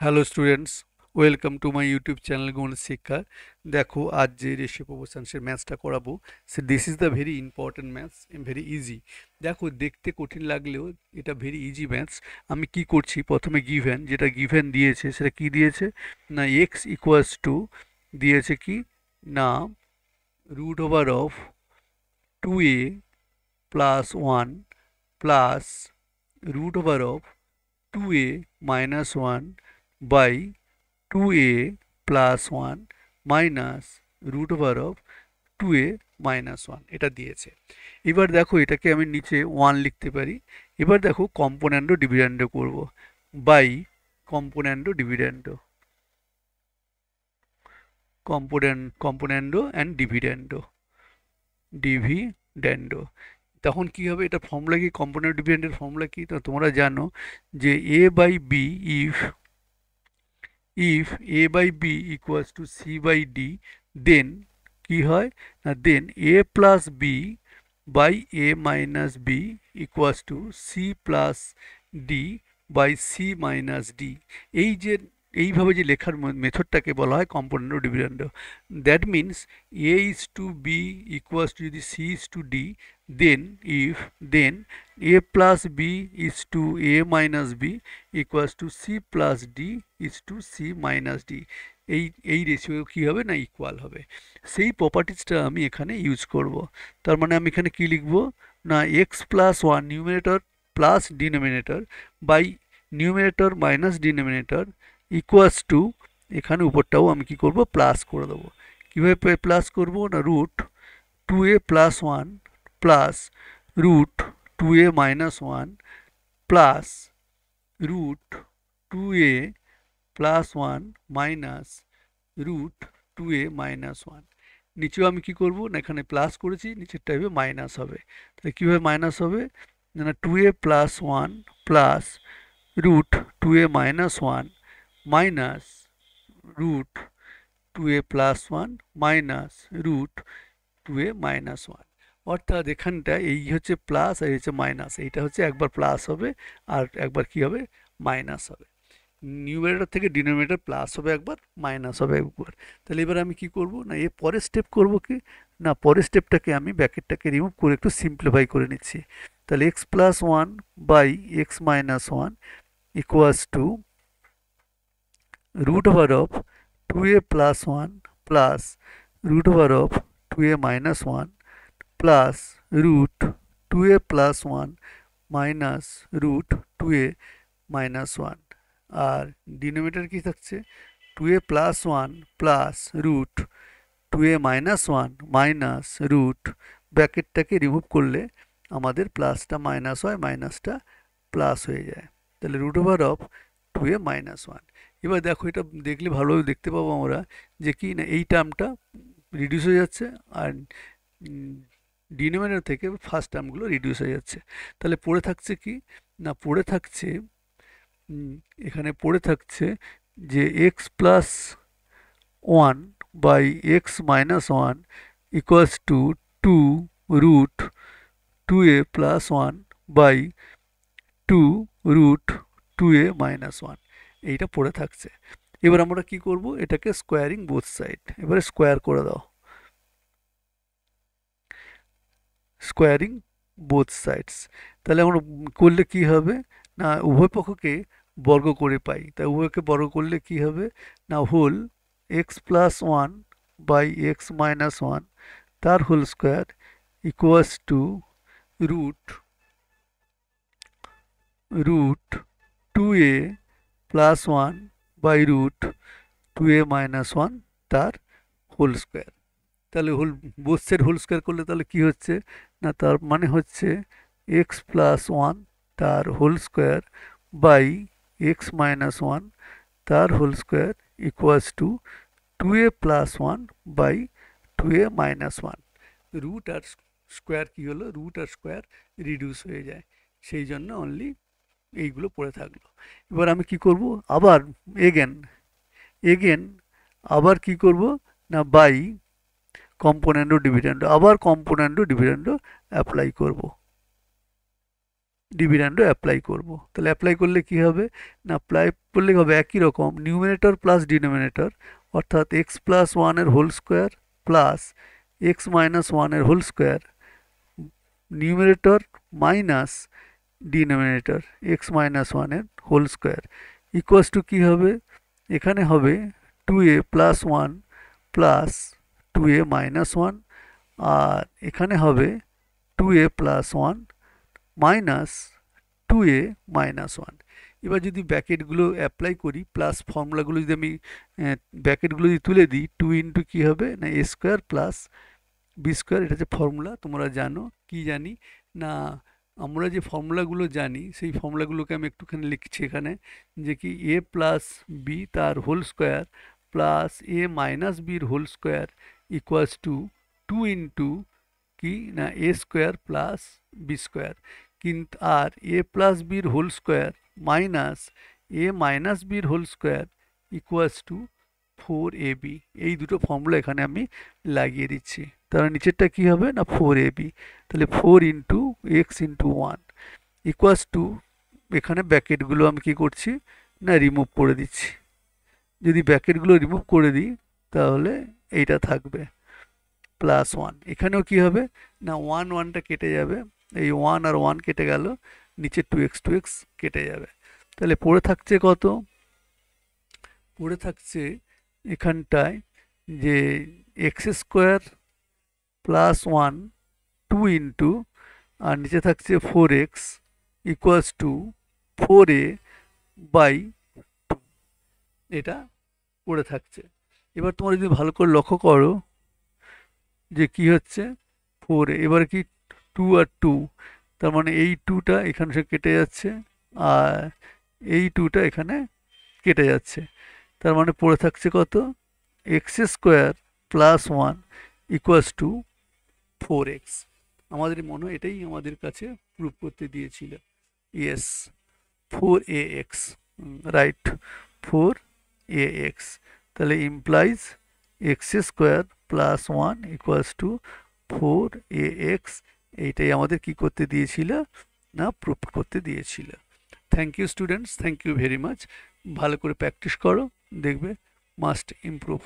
Hello students, welcome to my YouTube channel গণিত শিক্ষা। দেখো, আজ যে রেশিও প্রপোর্শনসের ম্যাথসটা করাবো, this is the very important maths, very easy. দেখো, দেখতে কঠিন লাগলেও এটা ভেরি ইজি ম্যাথস। আমি কি করছি, প্রথমে গিভেন, যেটা গিভেন দিয়েছে সেটা কি দিয়েছে না এক্স ইকুয়ালস টু দিয়েছে কি না root over of 2a plus 1 plus root over of 2a minus 1 by 2a plus 1 minus root over of 2a minus 1 এটা দিয়েছে। এবার দেখো, এটাকে আমি নিচে 1 লিখতে পারি। এবার দেখো, কম্পোনেন্ডো ডিভিডেন্ডো করব বাই কম্পোনেন্ডো ডিভিডেন্ডো, কম্পোনেন্ডো অ্যান্ড ডিভিডেন্ডো। তখন কি হবে, এটা ফর্মুলা কি, কম্পোনেন্ট ডিভিডেন্ডের ফর্মুলা কি তো তোমরা জানো, যে a by b, if a by b equals to c by d, then কি হয় না দেন a plus b by a minus b equals to c plus d by c minus d। এই যে এইভাবে যে লেখার মেথডটাকে বলা হয় component dividend. That means a is to b equals to যদি c is to d, then a plus b is to a minus b equals to c plus d is to c minus d। এই এই ratio কী হবে না equal হবে। সেই প্রপার্টিজটা আমি এখানে use করব। তার মানে আমি এখানে কি লিখব না X plus one numerator plus denominator by numerator minus denominator equals to, এখানে উপরটাও আমি কি করব প্লাস করে দেবো। কীভাবে প্লাস করব না root 2a plus 1 plus root 2a minus 1 plus root 2a plus 1 minus root 2a minus 1। নিচেও আমি কি করব না এখানে প্লাস করেছি, নিচেরটা হবে মাইনাস হবে। তাহলে কীভাবে মাইনাস হবে না 2a plus 1 plus root 2a minus 1 minus root 2a plus 1 minus root 2a minus 1। অর্থাৎ এখানটা এই হচ্ছে প্লাস আর এই হচ্ছে মাইনাস, এইটা হচ্ছে একবার প্লাস হবে আর একবার কি হবে মাইনাস হবে। নিউমারেটর থেকে ডিনোমিনেটর প্লাস হবে একবার, মাইনাস হবে একবার। তাহলে এবার আমি কি করব না এর পরের স্টেপ করব কি না পরের স্টেপটাকে আমি ব্র্যাকেটটাকে রিমুভ করে একটু সিম্পলিফাই করে নিচ্ছি। তাহলে X plus 1 by X minus 1 equals to root over of 2a plus 1 plus root over of 2a minus 1 plus root 2a plus 1 minus root 2a minus 1। R denominator কি থাকছে 2a plus 1 plus root 2a minus 1 minus root, ব্র্যাকেটটাকে remove করলে আমাদের প্লাসটা minus হয়, মাইনাসটা plus হয়ে যায়। তাহলে root over of 2a minus 1। এবার দেখো, এটা দেখলে ভালোভাবে দেখতে পাবো আমরা যে কি না এই টার্মটা রিডিউস হয়ে যাচ্ছে আর ডিনোমিনেটর থেকে ফার্স্ট টার্মগুলো রিডিউস হয়ে যাচ্ছে। তাহলে পড়ে থাকছে কি না পড়ে থাকছে এখানে পড়ে থাকছে যে X plus 1 by X minus 1 equals to 2 root 2a plus 1 by 2 root 2a minus 1 এইটা পড়ে থাকছে। এবার আমরা কি করব, এটাকে স্কোয়ারিং বোথ সাইড, এবারে স্কোয়ার করে দাও, স্কোয়ারিং বোথ সাইডস। তাহলে আমরা করলে কি হবে না উভয় পক্ষকে বর্গ করে পাই, তাই উভয়কে বর্গ করলে কি হবে না whole X plus 1 by X minus 1 তার whole square equals to root root 2a plus 1 by root 2a minus 1 তার হোল স্কোয়ার। তাহলে বোথ সাইড হোল স্কোয়ার করলে তাহলে কি হচ্ছে না তার মানে হচ্ছে এক্স প্লাস 1 তার whole square by X minus 1 তার whole square equals to 2a plus 1 by 2a minus 1। Root আর স্কোয়ার কি হলো, রুট আর স্কোয়ার রিডিউস হয়ে যায়, সেই জন্য অনলি এইগুলো পড়ে থাকলো। এবার আমি কি করব আবার এগেন এগেন আবার কি করব না বাই কম্পোনেন্ডো ডিভিডেন্ডো, আবার কম্পোনেন্ডো ডিভিডেন্ডো অ্যাপ্লাই করব। ডিভিডেন্ডও অ্যাপ্লাই করব। তাহলে অ্যাপ্লাই করলে কি হবে না, অ্যাপ্লাই করলে হবে একই রকম নিউমিনেটর প্লাস ডিনোমিনেটর, অর্থাৎ এক্স প্লাস ওয়ানের whole square plus x minus ওয়ানের whole square, numerator minus denominator x minus ওয়ানের হোল স্কোয়ার ইকুয়াস টু কী হবে, এখানে হবে 2a plus one plus 2a minus one, আর এখানে হবে 2a plus one minus 2a minus one. এবার যদি ব্র্যাকেটগুলো অ্যাপ্লাই করি, প্লাস ফর্মুলাগুলো যদি আমি ব্র্যাকেটগুলো যদি তুলে দিই, 2 ইন্টু কী হবে না A square plus B square, এটা যে ফর্মুলা তোমরা জানো, কি জানি না আমরা যে ফর্মুলাগুলো জানি সেই ফর্মুলাগুলোকে আমি একটুখানি লিখছি এখানে, যে কি এ প্লাস বি তার whole square plus A minus বির whole square equals to 2 into কি না A square plus B square, কিন্তু আর এ প্লাস বির whole square minus A minus বির whole square equals to 4ab। এই দুটো ফর্মুলা এখানে আমি লাগিয়ে দিচ্ছি। তাহলে নিচেরটা কি হবে না 4ab, তাহলে 4 into x into one equals to, এখানে ব্র্যাকেটগুলো আমি কি করছি না রিমুভ করে দিচ্ছি। যদি ব্র্যাকেটগুলো রিমুভ করে দিই তাহলে এইটা থাকবে প্লাস ওয়ান, এখানেও কি হবে না ওয়ান ওয়ানটা কেটে যাবে, এই ওয়ান আর ওয়ান কেটে গেল, নিচে 2x কেটে যাবে। তাহলে পড়ে থাকছে কত, পড়ে থাকছে এখানটায় যে x square plus one 2 into, আর নিচে থাকছে 4x equals to 4a by 2, এটা পড়ে থাকছে। এবার তোমরা যদি ভালো করে লক্ষ্য করো যে কি হচ্ছে 4a, এবার কি 2 আর 2, তার মানে এই 2টা এখানে সে কেটে যাচ্ছে আর এই 2টা এখানে কেটে যাচ্ছে, তার মানে পড়ে থাকছে কত x square plus one equals to 4x। আমাদের মনে হয় এটাই আমাদের কাছে প্রুফ করতে দিয়েছিল। Yes, 4ax, right, 4ax। তাহলে implies x square plus one equals to 4ax, এইটাই আমাদের কি করতে দিয়েছিল না প্রুফ করতে দিয়েছিল। Thank you students, thank you very much. ভালো করে প্র্যাকটিস করো, দেখবে মাস্ট ইমপ্রুভ।